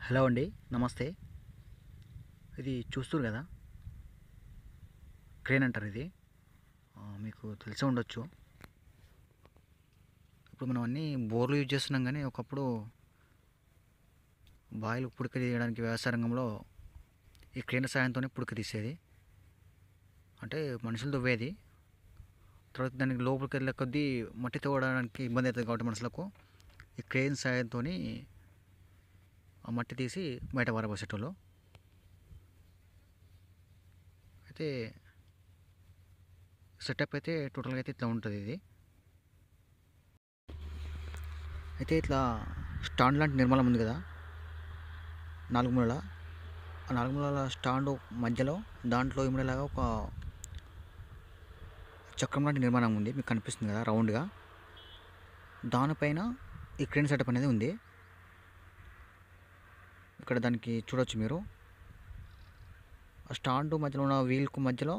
Hello అండి. నమస్తే. ఇది చూస్తుర్రు కదా, క్రేన్ అంటారు ఇది. మీకు తెలిసే ఉండొచ్చు. ఇప్పుడు మనం అన్నీ బోర్లు యూజ్ చేస్తున్నాం, కానీ ఒకప్పుడు బావిలు పుడక తీయడానికి వ్యవసాయ రంగంలో ఈ క్రేన్ సాయంతోనే పుడక తీసేది. అంటే మనుషులు తవ్వేది, తర్వాత దానికి లోపలికి వెళ్ళే కొద్దీ మట్టి తవ్వడానికి ఇబ్బంది అవుతుంది కాబట్టి మనుషులకు ఈ క్రేన్ సాయంతో ఆ మట్టి తీసి బయట పారబోసేటోళ్ళు. అయితే సెటప్ అయితే టోటల్గా అయితే ఇట్లా ఉంటుంది ఇది. అయితే ఇట్లా స్టాండ్ లాంటి నిర్మాణం ఉంది కదా, నాలుగు మూలల ఆ నాలుగు మూలల స్టాండ్ మధ్యలో దాంట్లో ఇమిడేలాగా ఒక చక్రం లాంటి నిర్మాణం ఉంది, మీకు కనిపిస్తుంది కదా రౌండ్గా. దానిపైన ఈ క్రేన్ సెటప్ అనేది ఉంది. ఇక్కడ దానికి చూడొచ్చు మీరు. ఆ స్టాండ్ మధ్యలో ఉన్న వీల్కు మధ్యలో,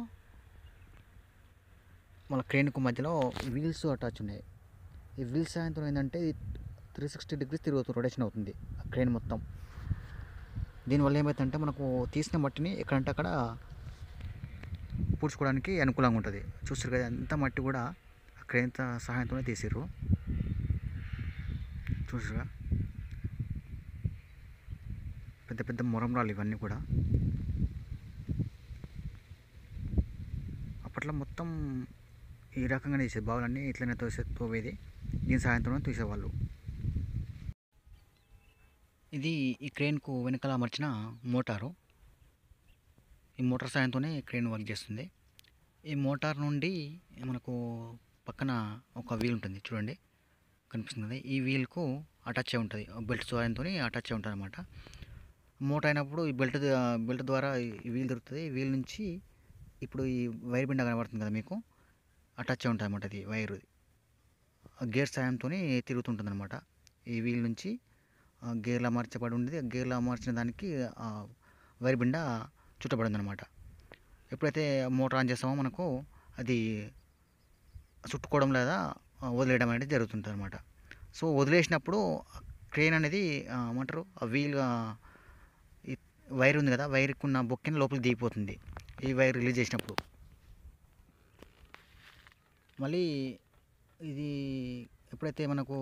మన క్రేన్కు మధ్యలో వీల్స్ అటాచ్ ఉన్నాయి. ఈ వీల్స్ సాయంత్రం ఏంటంటే 360 డిగ్రీస్ తిరుగుతుంది, రొటేషన్ అవుతుంది ఆ క్రేన్ మొత్తం. దీనివల్ల ఏమవుతుందంటే మనకు తీసిన మట్టిని ఎక్కడంటే అక్కడ పూడ్చుకోవడానికి అనుకూలంగా ఉంటుంది. చూస్తారు కదా, అంత మట్టి కూడా ఆ క్రేన్ సహాయంతోనే తీసిర్రు. చూసారుగా, పెద్ద పెద్ద మొరంరాలు ఇవన్నీ కూడా. అప్పట్లో మొత్తం ఈ రకంగా తీసేది, బావులన్నీ ఇట్లనే తోవేది, దీని సహాయంతోనే తీసేవాళ్ళు. ఇది ఈ క్రేన్కు వెనకాల అమర్చిన మోటారు. ఈ మోటార్ సాయంతోనే క్రేన్ వర్క్ చేస్తుంది. ఈ మోటార్ నుండి మనకు పక్కన ఒక వీల్ ఉంటుంది, చూడండి కనిపిస్తుంది కదా, ఈ వీల్కు అటాచ్ అయి ఉంటుంది, బెల్ట్ సాయంతో అటాచ్ అయి ఉంటుంది అనమాట. మోటార్ అయినప్పుడు ఈ బెల్ట్ ద్వారా ఈ వీల్ దొరుకుతుంది. ఈ వీల్ నుంచి ఇప్పుడు ఈ వైర్ బిండ కనబడుతుంది కదా మీకు, అటాచ్ అయి ఉంటుంది అనమాట. అది వైర్ గేర్ సాయంతో తిరుగుతుంటుంది అనమాట. ఈ వీల్ నుంచి గేర్లు అమర్చబడి ఉండేది, గేర్లు అమర్చిన దానికి వైర్ బిండ చుట్టబడింది అనమాట. ఎప్పుడైతే మోటార్ ఆన్ చేస్తామో మనకు అది చుట్టుకోవడం లేదా వదిలేయడం అనేది జరుగుతుంటుంది అనమాట. సో వదిలేసినప్పుడు క్రేన్ అనేది ఏమంటారు, ఆ వీల్ ఈ వైర్ ఉంది కదా, వైర్కి ఉన్న బొక్కెని లోపలికి దిగిపోతుంది ఈ వైర్ రిలీజ్ చేసినప్పుడు. మళ్ళీ ఇది ఎప్పుడైతే మనకు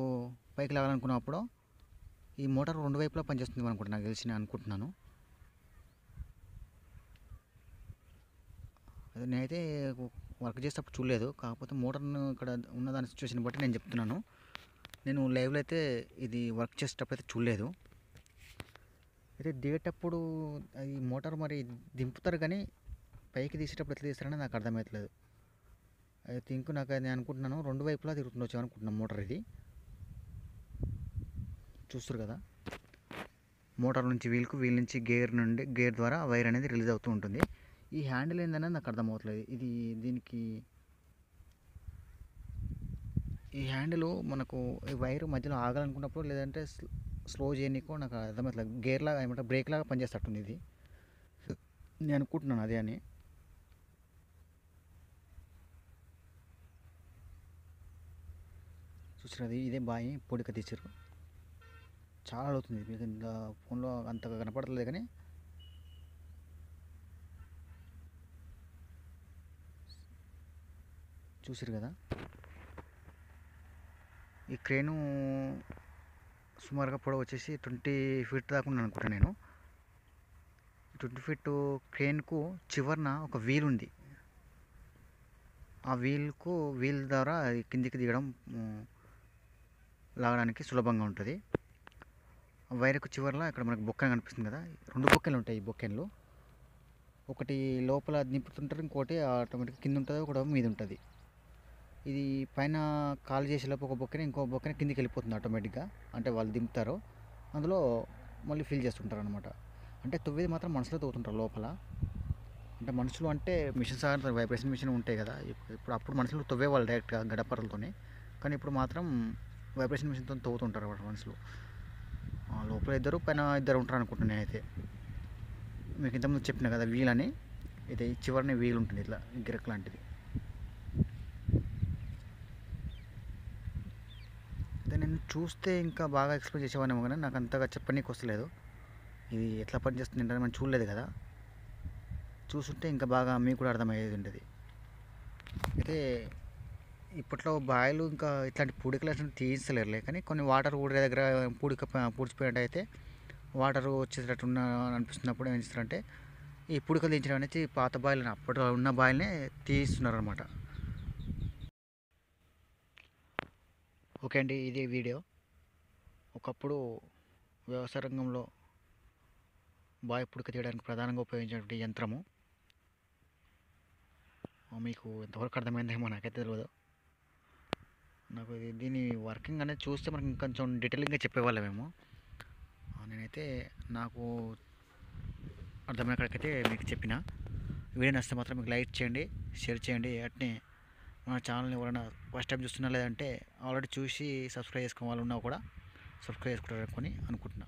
పైకి లాగాలనుకున్నప్పుడు ఈ మోటార్ రెండు వైపులా పనిచేస్తుంది అనుకుంటున్నాను, నాకు తెలిసి అనుకుంటున్నాను. అదే నేనైతే వర్క్ చేసేటప్పుడు చూడలేదు, కాకపోతే మోటార్ను ఇక్కడ ఉన్న దాని సిచ్యువేషన్ బట్టి నేను చెప్తున్నాను. నేను లైవ్లో అయితే ఇది వర్క్ చేసేటప్పుడు అయితే చూడలేదు. అయితే దిగేటప్పుడు ఈ మోటార్ మరి దింపుతారు, కానీ పైకి తీసేటప్పుడు ఎట్లా తీస్తారని నాకు అర్థమవుతలేదు. ఐ థింక్ నేను అనుకుంటున్నాను రెండు వైపులా తిరుగుతుండొచ్చు అనుకుంటున్నాను మోటార్ ఇది. చూస్తారు కదా, మోటార్ నుంచి వీల్ నుంచి గేర్ ద్వారా వైర్ అనేది రిలీజ్ అవుతూ ఉంటుంది. ఈ హ్యాండిల్ ఏందనేది నాకు అర్థమవుతలేదు. ఇది దీనికి ఈ హ్యాండిల్ మనకు ఈ వైర్ మధ్యలో ఆగాలనుకున్నప్పుడు, లేదంటే స్లో చేయనీకో నాకు అర్థమవుతలేదు. గేర్ లాగా ఏమంటారు, బ్రేక్ లాగా పనిచేస్తట్టుంది ఇది, నేను అనుకుంటున్నాను అదే అని. చూసారు, అది ఇదే బాయి పొడిక తీసారు. చాలా అవుతుంది, మీకు ఇంకా ఫోన్లో అంతగా కనపడలేదు కానీ చూసారు కదా. ఈ క్రేను సుమారుగా పొడవు వచ్చేసి 20 ఫీట్ దాకా ఉన్నాను అనుకుంటాను నేను. 20 ఫీట్ క్రేన్కు చివరన ఒక వీల్ ఉంది. ఆ వీల్ ద్వారా కిందికి దిగడం లాగడానికి సులభంగా ఉంటుంది. వైర్కు చివరలో ఇక్కడ మనకు బొక్క కనిపిస్తుంది కదా, రెండు బొక్కెలు ఉంటాయి. ఈ బొక్కెన్లు ఒకటి లోపల నింపుతుంటారు, ఇంకోటి ఆటోమేటిక్గా కింద ఉంటుంది, ఒకటి మీద ఉంటుంది. ఇది పైన కాల్ చేసేలోపు ఒక బొక్కని ఇంకో బొక్కని కిందికి వెళ్ళిపోతుంది ఆటోమేటిక్గా, అంటే వాళ్ళు దింపుతారు, అందులో మళ్ళీ ఫిల్ చేస్తుంటారు అనమాట. అంటే తవ్వేది మాత్రం మనుషులు తవ్వుతుంటారు లోపల. అంటే మనుషులు అంటే మిషన్ సార్ వైబ్రేషన్ మిషన్ ఉంటాయి కదా, అప్పుడు మనుషులు తవ్వేవాళ్ళు డైరెక్ట్గా గడపరలతోనే, కానీ ఇప్పుడు మాత్రం వైబ్రేషన్ మిషన్తో తవ్వుతుంటారు అన్నమాట మనుషులు. లోపల ఇద్దరు, పైన ఇద్దరు ఉంటారు అనుకుంటున్నాను నేనైతే. మీకు ఇంతకుముందు చెప్పిన కదా వీల్ అని, ఇది చివరిని వీల్ ఉంటుంది ఇట్లా గిరక్ లాంటిది. అదే నేను చూస్తే ఇంకా బాగా ఎక్స్ప్లెయిన్ చేసేవాడినేమో, కానీ నాకు అంతగా చెప్పనీకి వస్తలేదు. ఇది ఎట్లా పనిచేస్తుంది అంటే మనం చూడలేదు కదా, చూస్తుంటే ఇంకా బాగా మీకు కూడా అర్థమయ్యేది ఉంటుంది. అయితే ఇప్పట్లో బాయిలు ఇంకా ఇట్లాంటి పూడికలు అసలు తీయించలేరులే, కానీ కొన్ని వాటర్ ఊడే దగ్గర పూడ్చిపోయినట్టు అయితే వాటర్ వచ్చేటట్టు అనిపిస్తున్నప్పుడు ఏం చేస్తారంటే ఈ పూడికలు తీయించడం అనేది పాత బాయిలని అప్పట్లో ఉన్న బాయిల్నే తీయిస్తున్నారు అనమాట. ఓకే అండి, ఇది వీడియో. ఒకప్పుడు వ్యవసాయ రంగంలో బావి పూడిక తీయడానికి ప్రధానంగా ఉపయోగించినటువంటి యంత్రము మీకు ఎంతవరకు అర్థమైందేమో నాకైతే తెలియదు. నాకు దీని వర్కింగ్ అనేది చూస్తే మనకి ఇంకొంచెం డీటెయిలింగ్గా చెప్పేవాళ్ళమేమో. నేనైతే నాకు అర్థమైన కాడికైతే మీకు చెప్పిన. వీడియో నచ్చితే మాత్రం మీకు లైక్ చేయండి, షేర్ చేయండి. అట్నే మన ఛానల్ని ఎవరైనా ఫస్ట్ టైం చూస్తున్నా లేదంటే ఆల్రెడీ చూసి సబ్స్క్రైబ్ చేసుకునే వాళ్ళు ఉన్నా కూడా సబ్స్క్రైబ్ చేసుకుంటారనుకొని అనుకుంటున్నా.